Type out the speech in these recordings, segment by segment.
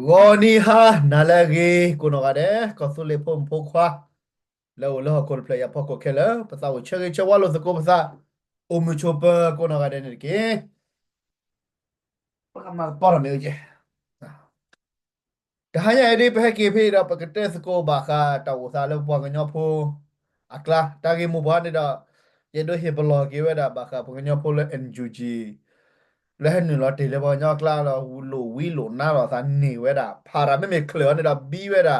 Goni ha nalagi kuno kade kosule pom pokwa lo ko playa poko kele pasa wo chege chawalo sako pasa omu chopa kuno kade ne ke pama para me je tahanya ede pe ke pe da pakete sako ba kha ta wo sa lo bwa ganyo pho akla ta ge mu bwa ne da ye do he blo ke we da ba kha pho ganyo pho le NUG le hen lo te le bwa nyo kla lo lo wi lo na lo sa ni we da para me clear ne da bi we da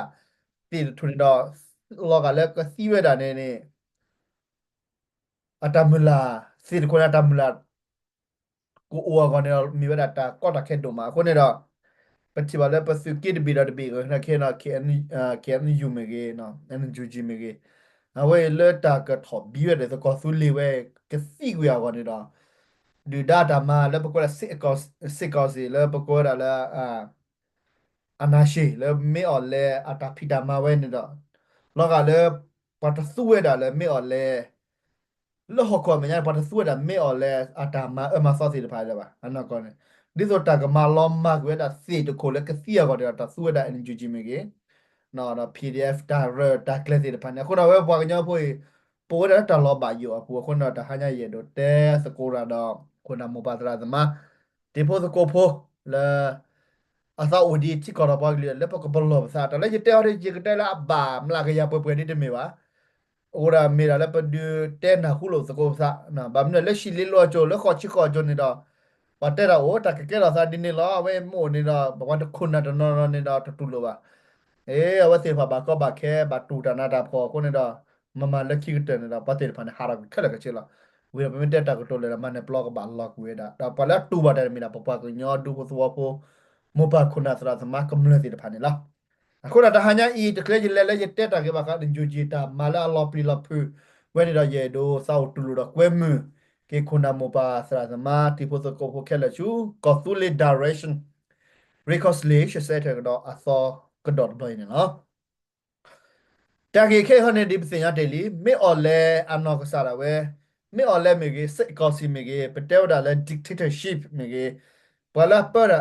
ti tu ni da lo ka le ka si we da ne atamula sir ko atamula ko o ko ne mi we da ta ko ta ke do ma ko ne daปฏิบัติแล้วประสิทธิ์บีดาบีก็นะแค่นะแค่นี้อยู่เมกเนาะอันนั้นจูจีเมกเอาไว้เลือดตากระถอบบีเลยแต่ก็สุดเลยเว้ยก็สี่กุยากันนี่เนาะดูดาตามาแล้วปรากฏว่าสิกอสิแล้วปรากฏว่าแล้วอนาชีแล้วไม่อ่อนเลยอัตาพิดามาไว้นี่เนาะแล้วก็เลยปัตตสุเวดาเลยไม่อ่อนเลย lo hokko me nya pata suwa da me ole ata ma ma so si de pha le ba ana ko ne di so ta ka ma lo ma gwe da si to ko le ka si ya ko da ta suwa da en ju ji me ge no da pdf da re da class de pha ne ko da we bwa ka nya pho po da ta lo ba yo a ko na ta ha nya ye do te sa ko ra da ko na mo ba tra da ma ti pho so ko pho la asa odi ti ko da ba le pa ko bo lo sa ta le je te ori je ka te la ba mla ka ya pwe ni de me ba ora mira la pa de ten na hulo sa ko sa na ba mne le shi le lo jo le kho chi ko jo ni da pa te ra o ta ke la sa di ni lo we mo ni da ba wa de kun na da no no ni da tu lo ba e a wa se fa ba ko ba ke ba tu da na da pho ko ni da ma ma le ki te ni da pa te fa ne ha ra ke la ke che la we ba me te ta ko to le ma ne blog ba lo ku we da pa la tu ba da mi da pa pa ko nyo du ko so po mo ba kun na sa ma ko mle ti da fa ni laအခုတော့တဟညာဤတကလေးကြီးလဲလဲတက်တာကေဘာကဒင်ဂျူဂျီတာမာလာလော်ပလီလော်ဖူဝဲနေတော့ရေဒိုစောက်တူလူတော့ကွဲမှုကေခုနာမောပါစရာသမာတီဖိုစကိုဖိုခဲလချူကောတူလီဒါရက်ရှင်reconciliation ဆက်တဲ့တော့အစောကတော့ဘယ်နေနော်တာကေခဲဟနေဒီပစင်ရတယ်လီမေအော်လဲအနောကစားရဝဲမေအော်လဲမေကေစစ်ကောစီမေကေပတဲဝဒါလဲ dictatorship မေကေဘလာပရ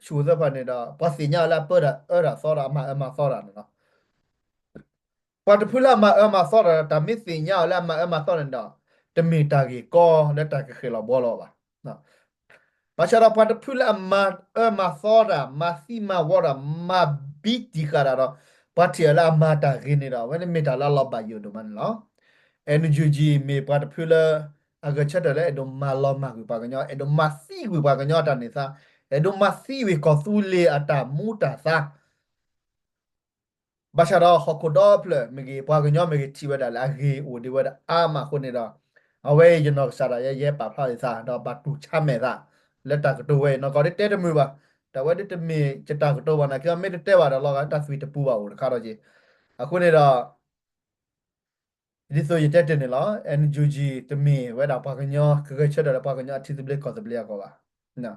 ရှူဇပနေတော့ပစညာလာပရအဲ့ဒါစောရအမစောရနော် พอจะพูดละมามาสอนแต่ไม่สิ่งยาวแล้วมาสอนนั่นดอกจะมีตากีก็และตากีคือเราบ่รอป่ะเนาะประชาชนพอจะพูดละมามาสอนอะมาซีมาวอร์มาบีดีกันอะปัจจัยละมาตากีนี่เราวันนี้มีตาละลอบายอยู่ตรงนั้นเนาะ NUG มีพอจะพูดละอากาศชัดเลยดมมาลอมมากกว่ากันเนาะดมมาซีกว่ากันเนาะตอนนี้ซะดมมาซีวิก็สู้เลยอัตามูตาซะ บาชาดอฮอกโกดอเพลเมกีปากญอเมกีทีวดาลาเกโอดีวดาอามาคนนี่ดอเอาไว้ยนอกสาระเย่ปะพลาซาดอบัตุชาเมซาเลตากตัวเวนอกอดิเตตมือบ่แต่ว่าดิตมีจะตากตัววานะคือไม่ได้เตว่าดอลอกตัสวีตปูบ่าวคาร์จีอะคนนี่ดอดิโซยเตตนี่ลอเอ็นจูจีตมีเวดาปากญอคือเชดาปากญอทิสเบลคอสเบลก็ว่านะ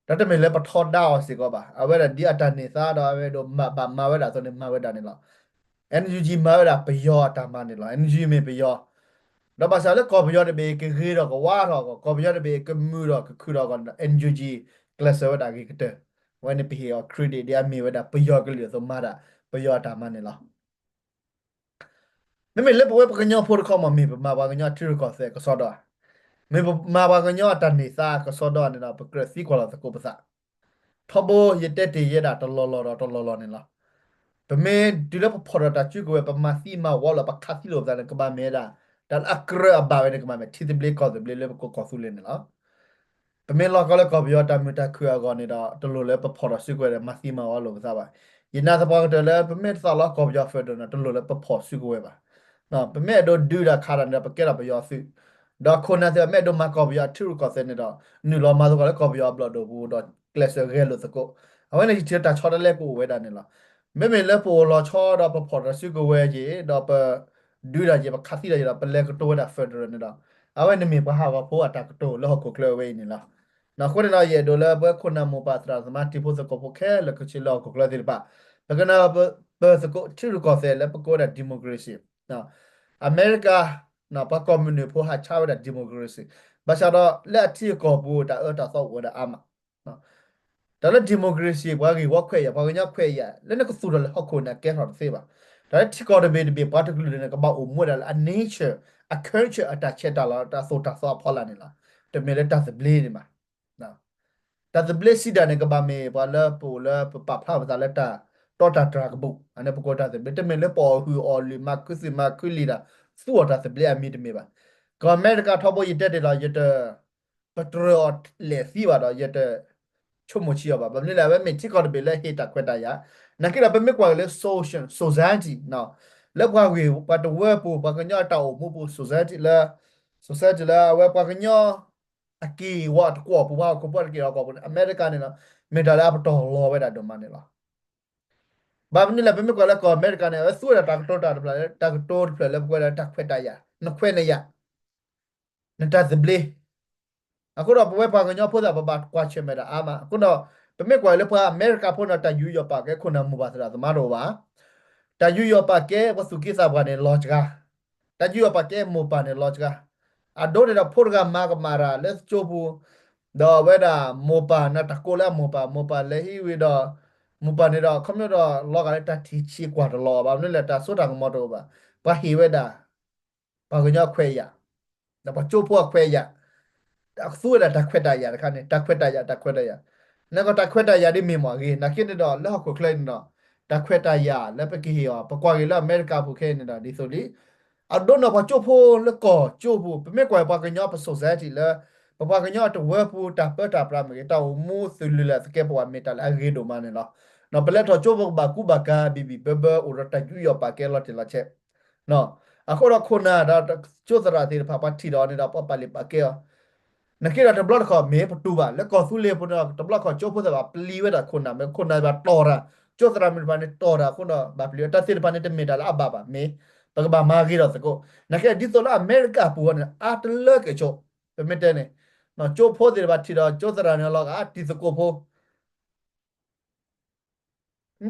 ဒါတမေလည်းပထောဒါအောင်စီကောပါအဝဲဒီအတန်နေစားတော့အဝဲတို့မဝဲတာဆိုနေမဝဲတာနေလား NUG မဝဲတာပယောတာမနေလား NUG မေပယောတော့ပါစားလေကောပယောတဘေကခေတော့ကဝါတော့ကောပယောတဘေကမှုတော့ကခုတော့က NUG ကလစဝတာကကတဲ့ဝဲနေပီယောခရဒီဒီအမေဝတာပယောကလေးဆိုမာတာပယောတာမနေလားမေလေဘဝပကညောဖို့ခေါမမေမဘာကညောထရကောဆဲကစောတော့မေမဘာကညောတန်နေစားကစောတော့နေတာပကရစီကောလာစကိုပစာထဘရတဲ့တရတာတလောလောတော့တလောလောနေလားပမေဒီလပဖော်တာချူကိုပမစီမဝါလပခါစီလိုဇာကဘာမဲတာတန်အကရအဘာဝနေကမမဲတီဘလကောဘလလေကိုကောဆူလနေလားပမေလောကလကောပြောတာမတာခွေကောနေတာတလိုလေပဖော်တာစုကိုမစီမဝါလောစားပါယနာသဘောတလေပမေသလာကောပြောဖက်တော့တလိုလေပဖော်စုကိုပါနော်ပမေတို့ဒူတာခါရနေပကဲရပယောစုဒေါ်ခုနာတဲ့မဲတို့မကောပြောထူကောစနေတော့နူလောမတော့ကလည်းကောပြောဘလတော့ဘူးတော့ကလစ်ရဲလို့စကောအဝဲနေချစ်တာချော်တယ်လေကိုဝဲတာနေလားမေမေလက်ပေါ်လောချောတော့ပဖော်ရစုကိုဝဲကြီးတော့ပဒူရကြီးပခါစီရကြီးပလက်ကတော့တာဖက်ဒရယ်နေတော့အဝဲနေမေပဟာဖို့အတာကတော့လောကိုကလဝဲနေလားနော်ခုနကရဲ့ဒေါ်လာဘခုနမပါတရာစမတီဖို့စကောဖို့ခဲလကချီလောကိုကလဒီပါလကနာဘစကောချီရကောဆဲလပကောဒါဒီမိုကရေစီနော်အမေရိကနော်ပကွန်မြူနတီဖို့ဟာချာဝဒါဒီမိုကရေစီဘာသာတော့လက်တီကောဘူးတာအတာသောဝဒါအမနော် ဒါလည်းဒီမိုကရေစီဘာကြီးဝက်ခွဲရဘာကညခွဲရလည်းနကဆူရလည်းဟခုနကဲဟော်စေပါဒါလည်းတီကော်ဒဘေဒဘေပါတကူလလည်းကပောက်အမွရလည်း a nature a culture အတချက်တာလားတာဆိုတာဆောဖော်လာနေလားတမဲလည်းတာစဘလေးနေမှာနော်တာစဘလေးစီဒါနေကဘာမေဘာလပိုလပပဖလာပါလက်တာတော့တာဒရာကပုအနေပကောတာစဘတမဲလည်းပေါ်ဟူအော်လီမကုစီမကုလီတာစူတာစဘလေးအမီတမဲပါကအမေရိကထောက်ဖို့ရတဲ့လားရတဲ့ပထရော့လေစီပါတော့ရတဲ့ ချုံမချီရပါဘာလို့လဲပဲမတိကောတဘေလဲဟေတာခွက်တာရနကိရပဲမကွာလေ social society နော်လက်ကွာဝေပတ်တဝဲပူပကညတောက်မှုပူ society လာ society လာဝဲပကညအကီဝတ်ကောပူပါကိုပတ်ကီရောကောပအမေရိကန်နော်မေတ္တာလာပတော်လောပဲတာဒမနေလားဘာမင်းလဲပဲမကွာလဲကောအမေရိကန်နဲ့ဆူရတာတော့တာပလာတာတော့ပလာလဲကွာတာခွက်တာရနခွဲနေရနတာဇဘလီအခုတော့ပွဲပါကညဖို့တာပပကွာချင်မဲ့တာအာမအခုတော့ပမေကွာလေပါအမေရိကဖို့တော့တယူရပါကဲခုနမူပါစရာသမားတော်ပါတယူရပါကဲဝစုကိစားပါနေလော့ချကတယူရပါကဲမူပါနေလော့ချကအဒိုရဖို့ကမာကမာရာလက်ချိုဘူးတော့ဝဲတာမူပါနတကိုလာမူပါလေဟီဝီတော့မူပါနေတော့ခမျိုးတော့လောကလည်းတတီချီကွာတော့လောပါမလို့လက်တာဆိုတာကမော်တော့ပါဘာဟီဝဲတာပါကညခွဲရတော့ချိုးဖို့ခွဲရအခုရတာခွက်တာရတခါနဲ့တခွက်တာရတခွက်တာရနကတခွက်တာရဒီမေမော်ကြီးနကိနေတော့လောက်ကိုခလိုက်နော်တခွက်တာရလက်ပကီရောပကွာကြီးလာအမေရိကဖုခဲနေတာဒီဆိုလီအဒိုနော်ဘာချိုဖို့လကောချိုဖို့ပမေကွာပါကညောပဆိုဇက်တီလာပပကညောတဝဲဖို့တပတာပရမေတောမူဆူလလာစကေပွားမေတလအဂေဒိုမနေလားနော်ပလက်တော့ချိုဖို့ဘာကူဘာကာဘီဘီဘဘဥရတကျူရပါကဲလော်တလာချက်နော်အခုတော့ခုနာဒါချိုစရာတီဖပါတီတော်နေတာပပလီပါကဲနကေရတဘလခမေပတူပါလက်ကောဆူလေပတော့တဘလခချိုဖို့တာပလီဝဲတာခုနာမေခုနာဘာတော်ရာချိုစရာမေဘာနေတော်ရာခုနဘာပလီတသစ်ပါနေတဲ့မေတာလာအဘဘာမေပကဘာမာဂီတော့စကောနကေဒီဆိုလာအမေရိကပူဝနအာတလကေချိုပမေတဲနေနော်ချိုဖို့တယ်ဘာတီတော့ချိုစရာနေလောကအာတီစကောဖို့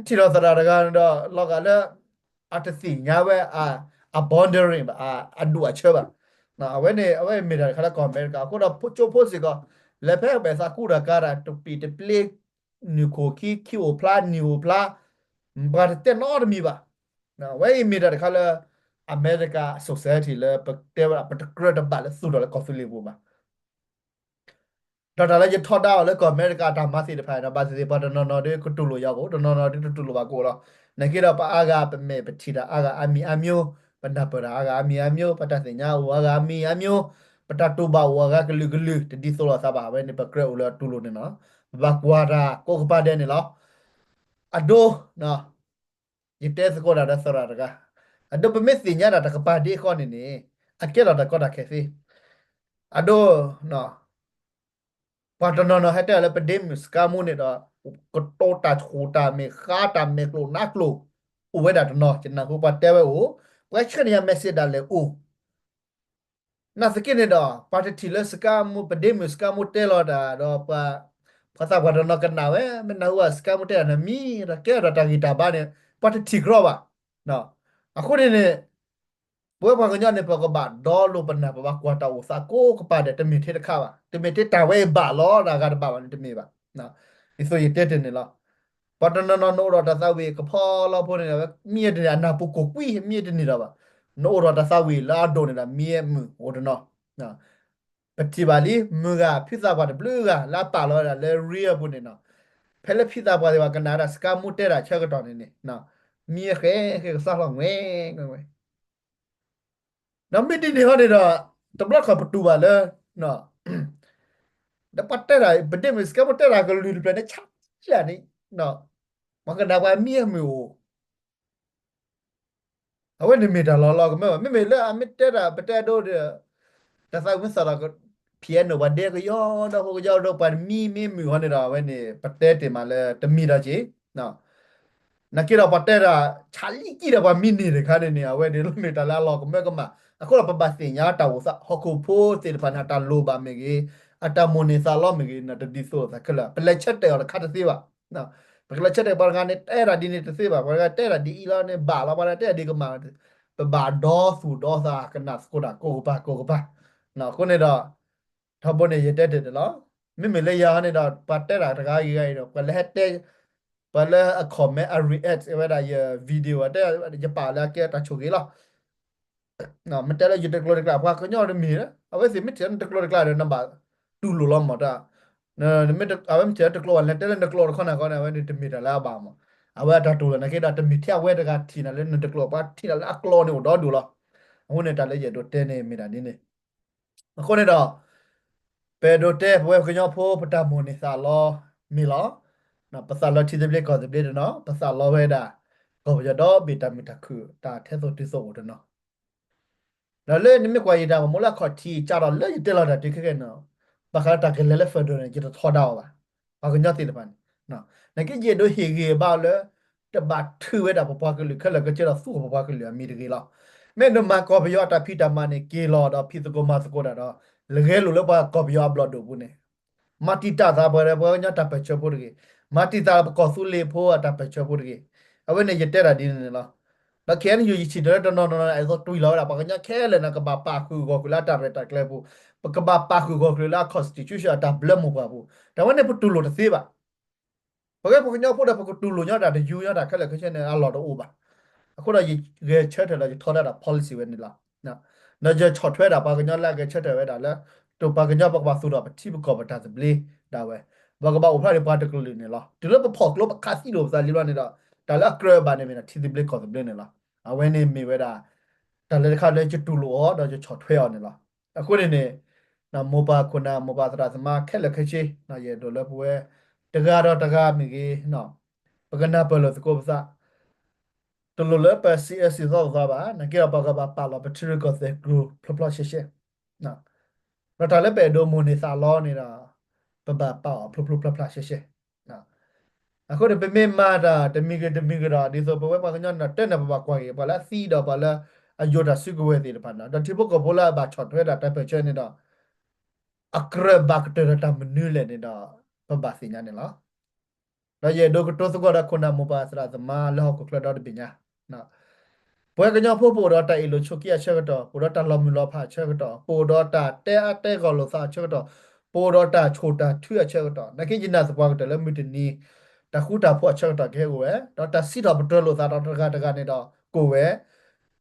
တီတော့စရာတကတော့လောကလည်းအတစီညာဝဲa boundary ပါအဒူအချေပါနော်အဝဲမေတာခလာကောအမေရိကခုတော့ချိုဖို့စီကလက်ဖက်ပဲစာကူရကာရာတူပီတပလေနူကိုကီအိုပလာနီအိုပလာဘာတဲ့နော်မီပါနော်ဝဲမေတာခလာအမေရိက society လေပတေပတကရတပါလေဆူတော့လေကော်ဖီလီဘူပါတော်တော်လည်းထော်တာလေကောအမေရိကတာမစီတဖိုင်တော့ဘာစီပါတနော်တွေကတူလို့ရောက်ကိုနော်တွေတူလို့ပါကိုတော့နကေတော့ပါအာဂပမေပတိတာအာဂအမီအမျိုးပဏပရာအာဂအမီအမျိုးပတစညာဝါဂအမီအမျိုးပတတူဘဝါဂကလူကလူတဒီဆိုလာစပါပဲနေပကရဦးလာတူလို့နေနော်ဘကွာရာကိုကပါတဲ့နေလောအဒိုနော်ယတဲစကောတာဆရာတကအဒိုပမေစညာတာတကပါဒီခေါနေနေအကဲတော့တကောတာခဲစီအဒိုနော်ပါတနော်ဟဲ့တယ်လေပဒေမစကာမုန်တော့ကတောတာချူတာမေခါတာမေကလိုနကလိုဥဝဲတာနော်ချင်နာကိုပတ်တဲဝဲကိုဝဲချင်ရမက်ဆေ့ဒါလေအိုနာစကိနေတော့ပါတတီလစကာမုပဒေမစကာမုတဲလောတာတော့ပါภาษาบาลนกันนาเว้มันนาว่าสกามุเตนะมีระแกระตากีตาบ้านเนี่ยปัตติกรอบอ่ะเนาะအခုနေနေဘွဲဘာကညနေပကဘာဒေါ်လိုပနာပဘကွာတာဝစာကိုကပါတဲ့တမင်ထဲတခါပါတမင်ထဲတာဝဲဘာလောဒါကတပါပါတမင်ပါနော်ဒီဆိုရတဲ့နေလားပတနနနိုရတာသဝေကဖောလောဖို့နေပဲမြည့်တဲ့အနာပုကိုကွီမြည့်တဲ့နေတာပါနိုရတာသဝေလာဒိုနေတာမြည့်မှုဟိုတနော်နော်ပတိပါလီမူကဖိစာပါတဘလူကလာပါလောတာလေရီယပုနေနော်ဖဲလက်ဖိစာပါဒီကကနာရစကမှုတဲ့တာချက်ကတော့နေနော်မြည့်ခဲစားလောငွေနမတိနေဟောနေတော့တဘလခပတူပါလေနော်တပတ်တဲ့ရာဘဒိမစကမတဲ့ရာကလူလူပနဲ့ချာနေနော်မကဒါပါမြည့်မျိုးအဝဲနေမီတာလောကမဲလဲအမတဲ့ရာပတဲ့တော့တဆိုင်ဝစရာကพียโนวันเดก็ย่อดอกก็ย่อดอกปานมีมือฮอนนี่ดาเว้นี่ปะเตติมาเลยตะมีดาจีเนาะนักกีฬาปะเตราชาลีกีดาบามินี่เลยค่ะเนี่ยเว้นี่ลมีตาลาลอกก็มาအခုတော့ပပစင်ညာတောက်စဟခုဖိုးစေတဖနာတလိုပါမေကြီးအတမွန်နေစာလောမေကြီးနတဒီဆိုသကလပလက်ချက်တယ်ခတ်သေးပါနော်ပကလက်ချက်တယ်ဘာကနေတဲ့ရာဒီနေတသေးပါဘာကတဲ့ရာဒီအီလာနဲ့ဘာလာဘာတဲ့ဒီကမှာပဘာဒေါ်ဆူဒေါ်စာကနတ်စကိုဒါကိုပါနော်ခုနေတော့ထပ်ပေါ်နေရတဲ့တယ်နော် ไม่เหมือนเลยยาเนี่ยเราปัดแต่ละตะกายยังไงเราปัดแล้วแต่ปัดแล้วคอมเมนต์รีแอคเวลาเยอะวิดีโอแต่จะป่าแล้วแกตัดชุกี้หรอนะมันแต่ละยุทธกลอดกลาพว่าก็ย่อได้มีนะเอาไว้สิไม่เชื่อตะกลอดกลาเดินน้ำบาดูหลุลอมหมดอ่ะเนี่ยไม่ตะเอาไว้ไม่เชื่อตะกลอดแล้วแต่ละตะกลอดคนน่ะก็เนี่ยไว้ในตะมีแต่ละบามาเอาไว้ตัดตัวนะแค่ตัดมีเที่ยวเวทกันทีนั่นเล่นตะกลอดว่าทีนั่นละกลอเนี่ยดอดูหรอหุ่นเนี่ยตัดเลยเยอะโดดเต้นเนี่ยมีแต่นี่เนี่ยคนเนี่ยดอ Pero te pues que yo puedo protagonizarlo milo no pasarlo chiste bile cose bile no pasarlo veda como yo do vita ku ta teso tiso no แล้วเล่นนี่ไม่กว่าอีดาวมูลค่าที่จาระเล่นเตลอดที่แค่เนาะบางครั้งตากเล่นเล่นเฟอร์ดเนี่ยจะทอดาวอ่ะบางคนยอดติดมันเนาะนั่นก็เย็นด้วยเฮเกบ้าเลยแต่บาดถือไว้ดับปะกันหรือแค่เราก็เจอเราสู้ปะกันหรือมีดีกี่ละแม่นมาก็ไปยอดแต่พี่ดามันเนี่ยเกลอดพี่ตะโกมาสะกดอ่ะเนาะเลยเกลุเลยว่าก็ไปยอดบลอดดูบุเนี่ยมาติตาตาบอระบอยอดแต่ไปเชื่อพูดกี่มาติตาก็สู้เลี้ยพอแต่ไปเชื่อพูดกี่เอาไว้เนี่ยจะเตะระดีเนี่ยละ la ken yu chi de no no ai so tui lo la pa nya ke le na ka ba pa khu go ku la ta re ta kle bu pa ka ba pa khu go ku la constitution ta ble mu ba bu ta wa ne pu tu lo de se ba pa ke pu nya pu da pu tu lo nya da de yu nya da ke le ke chen ne a lo do ba အခုတော့ရေချက်တယ်လည်းထော်ရတာ policy ပဲနေလားနော်နော်ကြချော်ထွဲတာပါကညလာကချက်တယ်ပဲဒါလည်းတူပါကညပကပါဆိုတော့ပတိပကောပတာစပလီဒါပဲဘာကဘာဥဖရပါတကလူနေလားဒီလိုပဖောက်လို့ပခါစီလို့စားလီရနေတာဒါလည်းကရဘာနေမနာတီဒီဘလကောစပလီနေလားအဝဲနေမိဝဲတာဒါလည်းခါလဲချတူလို့တော့ချော်ထွဲအောင်နေလားအခုနေနေနော်မောပါခုနာမောပါသရာစမခက်လက်ခချေနော်ရေဒေါ်လာပွဲတကားတော့တကားမိကြီးနော်ပကနာပလို့စကောပစာတလူလည်းပဲ CS သောသာပါနကေပါကပါပါလာပထရကောတဲ့ group ဖလဖလရှေရှေနော်တော့ဒါလည်းပဲဒိုမိုနေစာလောနေတာပပပါဖလဖလဖလဖလရှေရှေနော်အခုတပေမေမာတာတမီကရာဒီဆိုဘဝပါကညနာတဲ့နပပကွာရေပါလားစီတော့ပါလားအယိုဒါစုကဝဲတဲ့ပါနော်ဒါတိဘကဘောလာဘာချော့ထွဲတာတက်ပဲချဲနေတော့အခရဘက်တရတမနူလေနေတော့ပပစီညာနေလားဒါရဲ့ဒိုကတိုစကောရခုနာမပါစရာသမာလောကကလတော့ပညာနော် ပွဲကညဖို့ပိုတော့တိုင်လို့ချုပ်ကြီးချက်တော့ပိုတော့တလောမလောဖာချက်တော့ပိုတော့တာတဲကောလို့စာချက်တော့ပိုတော့တာချိုတာထွရချက်တော့နကိဂျနာစပွားကတလည်းမတနီတခုတာဖို့ချက်တော့ခဲကိုပဲတော့တစီတော့ပတော်လို့စာတော့တကနေတော့ကိုပဲ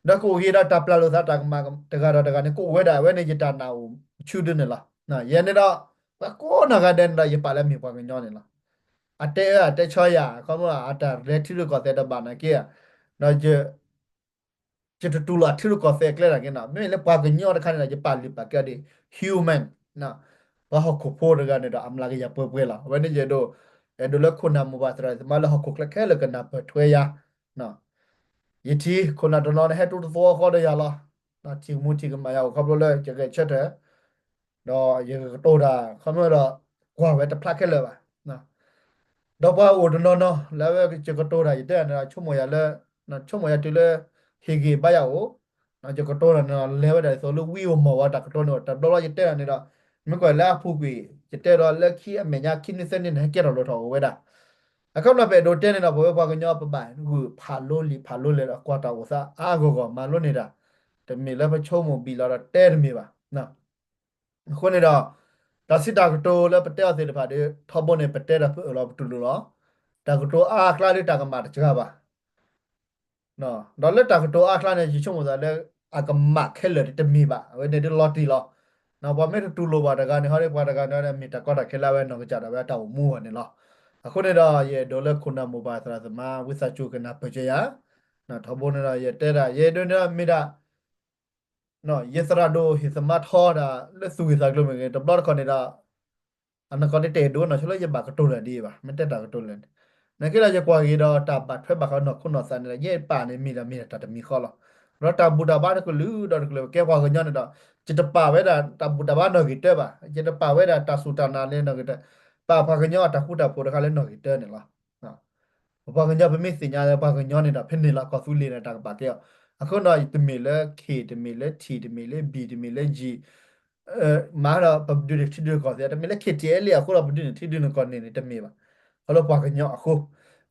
တော့ကိုကြီးတော့တပလာလို့စာတကမှာတကနေကိုဝဲတာဝဲနေကြတာနာဦးချူတယ်နော်နော်ရနေတော့ကိုနာကတဲ့တော့ရပါလဲမြေပွားကညောနေလားအတဲချောရကောမအတာလက်ထီလို့ကတဲ့ဘာနာကေတော့จะตูละที่ลูกกอเซกเลยนะกันนะไม่เลยปากกันยอดคันนะจะปาลิปากกันดิ human นะว่าเขาคุกโพดกันเนี่ยอัมลากยาเปื่อยละวันนี้จะดูดูแล้วคนนำมาบาสระมาแล้วเขาคุกละแค่เลยกันนะเปิดถ้วยยานะยีทีคนนั้นตอนนั้นให้ตัวตัวเขาได้ยาละนะทีมูทีกันมาเอาเขาเลยจะเกิดเช่นเถอะดอยังโตได้เขาไม่ละกว่าไว้แต่พลาดแค่เลยว่ะนะ တော့ဘာအိုဒနော်နော်လာဝဲချကတော့ရတဲ့နာချုံမရလဲနော်ချုံမရတူလဲဟေဂေဘာယောနော်ချကတော့ရနော်လဲဝဲတယ်ဆိုလို့ဝီဝမဝတာကတော့နော်တော်တော်ရတဲ့နေတာမကွယ်လာဖူကွေရတဲ့တော့လက်ခီအမေညာခိနေစနေနဲ့ကြတော့လို့တော့ဝဲတာအခုတော့ပဲတော့တဲ့နေတော့ဘဝဘာကညောပပိုင်ခုဖာလို့လေတော့ကွာတာဝစားအာဂောကမလွတ်နေတာတမီလည်းပချုံမဘီလာတော့တဲ့မီပါနော်ခုနေတော့ဒါစစ်တာကတိုလည်းပတဲ့သေးတယ်ဖာဒီထောပေါ်နေပတဲ့တာတော့တူလို့တော့တာကတိုအားကလာလေးတာကမှာတကြပါနော်တော့လက်တာကတိုအားကလာနေချီချုံမစားလဲအကမခဲလေတမီပါဝဲနေလော်တီလောနော်ဘာမဲတူလို့ပါတကနေဟောရပါတကနေမီတာကောတာခဲလာဝဲနော်ကြတာပဲတောက်မူနေလောအခုနေတော့ရေဒေါ်လာခုနမိုဘိုင်းစရာသမာဝိစာချုကနာပကြရနော်ထောပေါ်နေတော့ရေတဲတာရေတွင်တော့မီတာနော်ယေစရာဒိုဟိစမတ်ဟောတာလက်စုဝိစာကလို့မြေတဘလခေါနေတာအနကောနေတဲဒိုနော်ချလို့ရပါကတိုလဒီပါမတက်တာကတိုလနကေလာကြကွာကြီးတော့တာပတ်ဖက်ပါကနော်ခုနော်စန်နေရေပါနေမိတာတမီခေါ်လောရတာဘူတာဘာကလူတော့ကလေကဲကွာကညနေတော့จิตป่าเวดาตาบุตาบ้านนอกิเตป่ะจิตป่าเวดาตาสุตานาเลนอกิเตป่าพากญอตาคุตาโพดคาเลนอกิเตเนี่ยล่ะพากญอเป็นมิสิญญาพากญอเนี่ยเพ่นนี่ล่ะก็สุลีเนี่ยตากปาเตအခုတော့တမီလဲ K တမီလဲ T တမီလဲ B တမီလဲ G မာတော့ပဒူတီဒူကောတဲ့တမီလဲ K တဲလေအခုတော့ပဒူတီဒူကောနေတမီပါဟောပါကညောအခု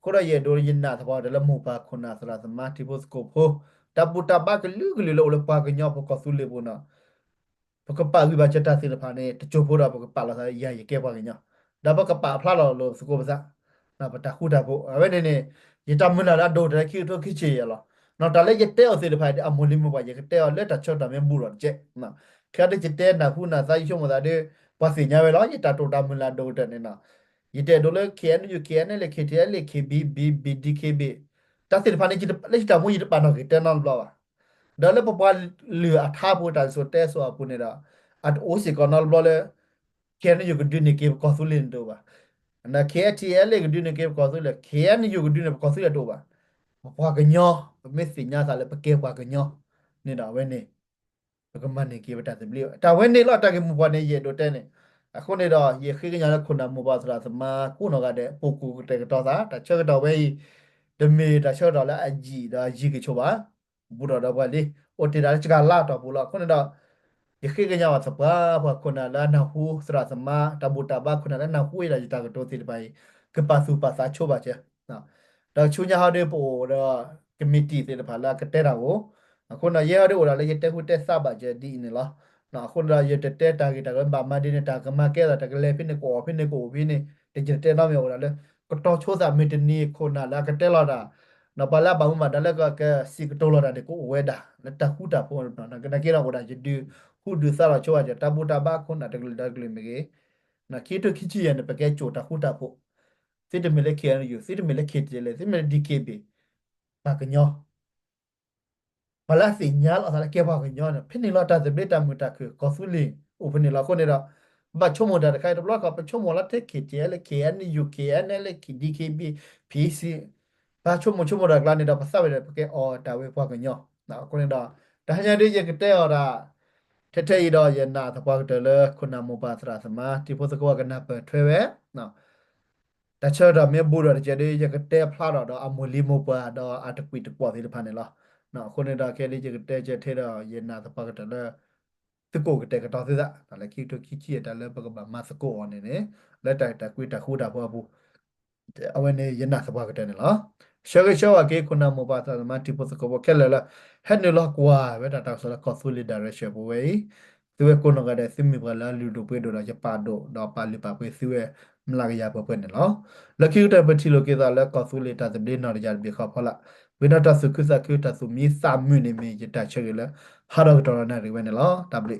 ခုတော့ရေဒိုရင်နာသဘောတယ်လမှုပါခုနာစလာသမာတိဘုစကိုဖိုတပူတဘကလူကလူလောပါကညောပကဆူလေဘုနာ porque pa vi ba chata se le phane te cho pho da porque pa la sa ya ye ke pa ke nya da ba ka pa phla lo su ko ba sa na ba ta khu da pho a be ne ye ta mun la do da ki to ki che ya lo no ta le ye te o se le phane a mo li mo ba ye ke te o le ta chot da me bu ro che na kha de che te na khu na sa yi shong da de pa se nya be lo ye ta to da mun la do da ne na ye te do le kn yu kn le ke te le ke b d k b ta se le phane ji le ta mo yi pa no ke te na lo baဒါလည်းပပလအထားဖို့တိုင်ဆိုတဲဆိုအပုနေတာat o si konal blole ken yu gudu ni ke ko sulin do ba na KTL le gudu ni ke ko sul le ken yu gudu ni ko sul do ba pa ka nyo me si nya sa le pa ke pa ka nyo ni da we ni ka man ni ke ba ta se bli ta we ni lo ta ke mu pa ne ye do te neအခုနေတော့ရေခိကညာလည်းခုနမပါစရာသမာခုနကတဲ့ပုကူတဲ့တော့တာတချက်တော့ပဲဒမေတချက်တော့လည်းအကြီးဒါကြီးကချိုပါဘူတော့တော့ပါလေအိုတေဒါချကလာတော့ဘူးလားခုနတော့ ya ke ga nyawa sapa pa kona la na hu sra sama tabu taba kona la na hu ila jita ko to ti bai ke pa su pa sa cho ba che na da chu nya ha de po da committee te da la ke te da wo kona ye ha de ora le ye te hu te sa ba je di ni la na kona ye te te ta ki ta ba ma de ne ta ka ma ke da ta ke le phin ne ko phin ne ko phin ne te je te na me ora le ko to cho sa me te ni kona la ke te la da na pala ba mu ma da le ka si ko to la da de ko we da na ta hu da po na na ke ra ko da je du hu du sa ra cho ja ta bu ta ba ko na da gle me ge na ki to ki chi ya ne pa ke cho ta hu ta po si de me le ke yu si de me le ke je le si me di ke be ba ka nyo ba la si nya la sa ke ba ka nyo na phin ni la ta de be ta mu ta ko ko su li u phin ni la ko ne da ba cho mo da ka da blo ka pa cho mo la te ke je le ke n u k n le ki di ke b p c ba cho mo da la ne da pa sa be pa ke o ta we pa ka nyo na ko ne da ta nya de ye ke te o da ထထရတော့ရနာသဘောတလခုနမပါသရာသမာတိဖို့စကောကနပထွဲပဲနော်တချတော့မေဘူရတဲ့ကြတဲ့ရကတဲ့ဖလာတော့အမလီမပါတော့အတကွီတပေါ်သေးတယ်ဖာနေလားနော်ခုနေတာခဲလေးကြတဲ့ကြထဲတော့ရနာသဘောတလတကိုကတဲ့ကတော့သေးတာဒါလည်းခိတခိချီတယ်လည်းပကမစကောအနေနဲ့လက်တိုက်တကွီတခုတာပေါ်ဘူး awene yena sabwa kate ne la shage shawa ke kuna mo ba ta ma tipo ko bo kele la het ne lo kwa be ta ta so la console direction bo we tu we kono ga de simi ba la lu do pe do da ja pa do pa li pa pe si we mla ga ya bo pe ne lo la ki ta pe ti lo ke da la console ta de no ja bi kha phala we na ta su ku sa ku ta su mi sa mu ne mi ja ta che la ha do to na ri we ne lo ta bli